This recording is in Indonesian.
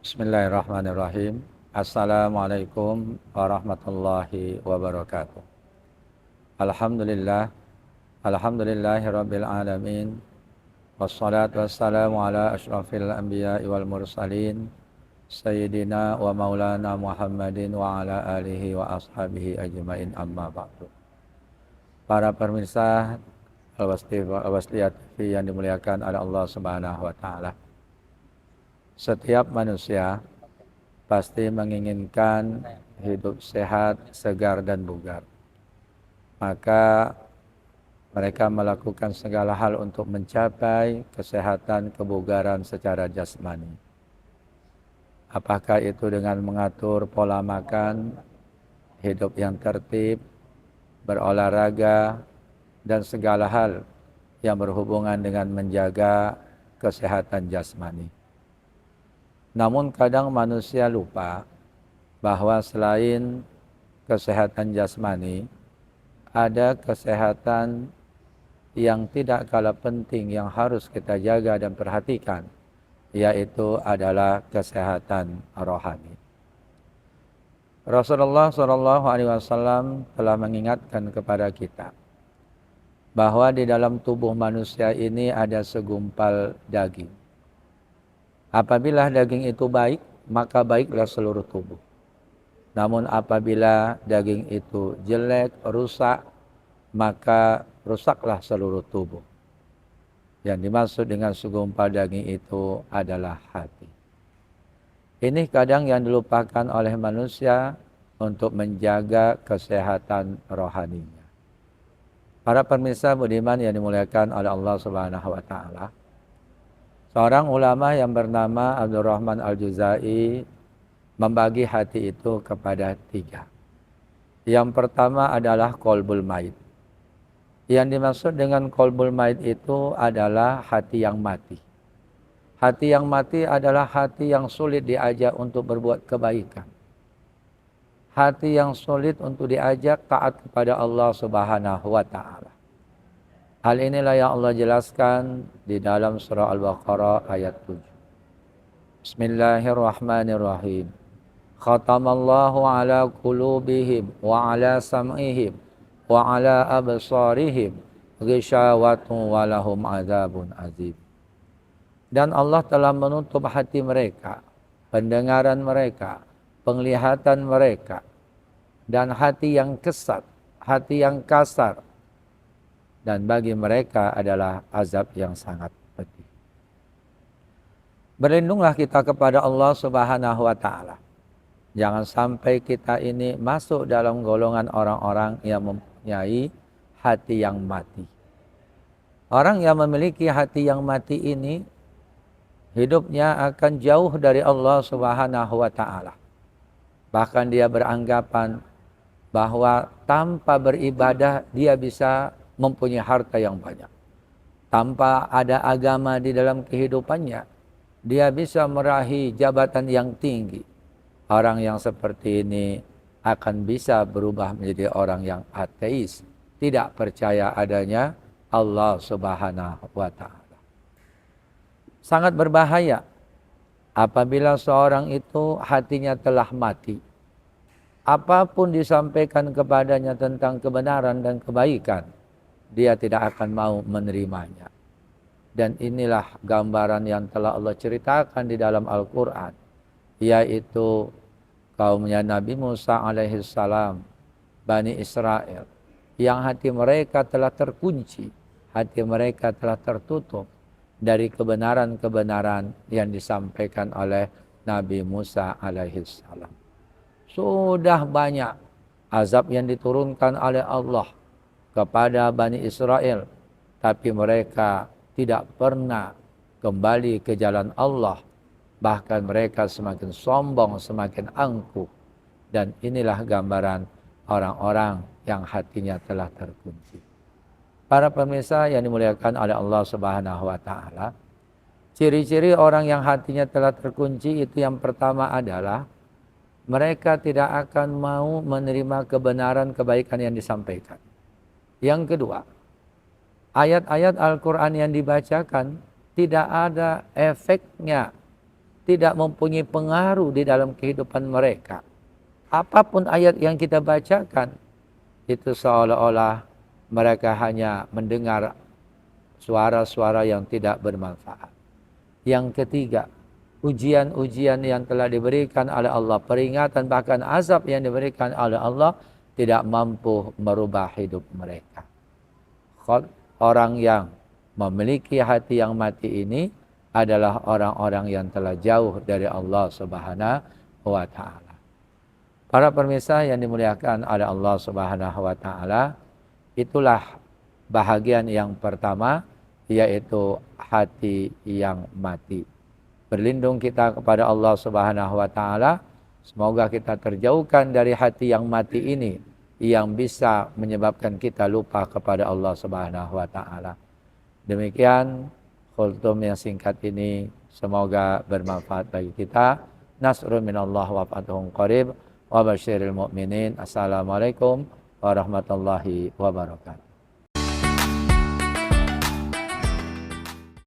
Bismillahirrahmanirrahim. Assalamualaikum warahmatullahi wabarakatuh. Alhamdulillah, alhamdulillahi rabbil alamin. Wassalatu wassalamu ala asyrafil anbiya'i wal mursalin Sayyidina wa maulana Muhammadin wa ala alihi wa ashabihi ajmain, amma ba'du. Para pemirsa Al-Wasliyah TV yang dimuliakan oleh Allah Subhanahu wa taala. Setiap manusia pasti menginginkan hidup sehat, segar dan bugar. Maka mereka melakukan segala hal untuk mencapai kesehatan, kebugaran secara jasmani. Apakah itu dengan mengatur pola makan, hidup yang tertib, berolahraga, dan segala hal yang berhubungan dengan menjaga kesehatan jasmani. Namun kadang manusia lupa bahwa selain kesehatan jasmani, ada kesehatan yang tidak kalah penting yang harus kita jaga dan perhatikan, yaitu adalah kesehatan rohani. Rasulullah SAW telah mengingatkan kepada kita bahwa di dalam tubuh manusia ini ada segumpal daging. Apabila daging itu baik, maka baiklah seluruh tubuh. Namun apabila daging itu jelek, rusak, maka rusaklah seluruh tubuh. Yang dimaksud dengan segumpal daging itu adalah hati. Ini kadang yang dilupakan oleh manusia untuk menjaga kesehatan rohaninya. Para pemirsa budiman yang dimuliakan oleh Allah Subhanahu wa taala. Seorang ulama yang bernama Abdurrahman Al-Juzai membagi hati itu kepada 3. Yang pertama adalah qalbul maut. Yang dimaksud dengan qalbul maut itu adalah hati yang mati. Hati yang mati adalah hati yang sulit diajak untuk berbuat kebaikan. Hati yang sulit untuk diajak taat kepada Allah Subhanahu wa taala. Hal inilah yang Allah jelaskan di dalam surah Al-Baqarah ayat 7. Bismillahirrahmanirrahim. Khatamallahu ala qulubihim wa ala sam'ihim wa ala absarihim ghishawatun wa lahum adzabun azim. Dan Allah telah menutup hati mereka, pendengaran mereka, penglihatan mereka, dan hati yang kesat, hati yang kasar. Dan bagi mereka adalah azab yang sangat pedih. Berlindunglah kita kepada Allah Subhanahu wa taala. Jangan sampai kita ini masuk dalam golongan orang-orang yang mempunyai hati yang mati. Orang yang memiliki hati yang mati ini hidupnya akan jauh dari Allah Subhanahu wa taala. Bahkan dia beranggapan bahwa tanpa beribadah dia bisa mempunyai harta yang banyak. Tanpa ada agama di dalam kehidupannya, dia bisa meraih jabatan yang tinggi. Orang yang seperti ini akan bisa berubah menjadi orang yang ateis, tidak percaya adanya Allah Subhanahu wa taala. Sangat berbahaya apabila seorang itu hatinya telah mati. Apapun disampaikan kepadanya tentang kebenaran dan kebaikan, dia tidak akan mau menerimanya. Dan inilah gambaran yang telah Allah ceritakan di dalam Al-Quran, yaitu kaumnya Nabi Musa alaihissalam, Bani Israel, yang hati mereka telah terkunci, hati mereka telah tertutup dari kebenaran-kebenaran yang disampaikan oleh Nabi Musa alaihissalam. Sudah banyak azab yang diturunkan oleh Allah kepada Bani Israel, tapi mereka tidak pernah kembali ke jalan Allah. Bahkan mereka semakin sombong, semakin angkuh. Dan inilah gambaran orang-orang yang hatinya telah terkunci. Para pemirsa yang dimuliakan oleh Allah Subhanahu wa taala, ciri-ciri orang yang hatinya telah terkunci itu yang pertama adalah mereka tidak akan mau menerima kebenaran kebaikan yang disampaikan. Yang kedua, ayat-ayat Al-Quran yang dibacakan tidak ada efeknya tidak mempunyai pengaruh di dalam kehidupan mereka. Apapun ayat yang kita bacakan, itu seolah-olah mereka hanya mendengar suara-suara yang tidak bermanfaat. Yang ketiga, ujian-ujian yang telah diberikan oleh Allah, peringatan bahkan azab yang diberikan oleh Allah tidak mampu merubah hidup mereka. Orang yang memiliki hati yang mati ini adalah orang-orang yang telah jauh dari Allah Subhanahu wa taala. Para pemirsa yang dimuliakan oleh Allah Subhanahu wa taala, itulah bahagian yang pertama, yaitu hati yang mati. Berlindung kita kepada Allah Subhanahu wa taala, semoga kita terjauhkan dari hati yang mati ini yang bisa menyebabkan kita lupa kepada Allah Subhanahu wa taala. Demikian khultum yang singkat ini, semoga bermanfaat bagi kita. Nasrun minallah wa fathun qarib wa basyiril mu'minin. Assalamualaikum warahmatullahi wabarakatuh.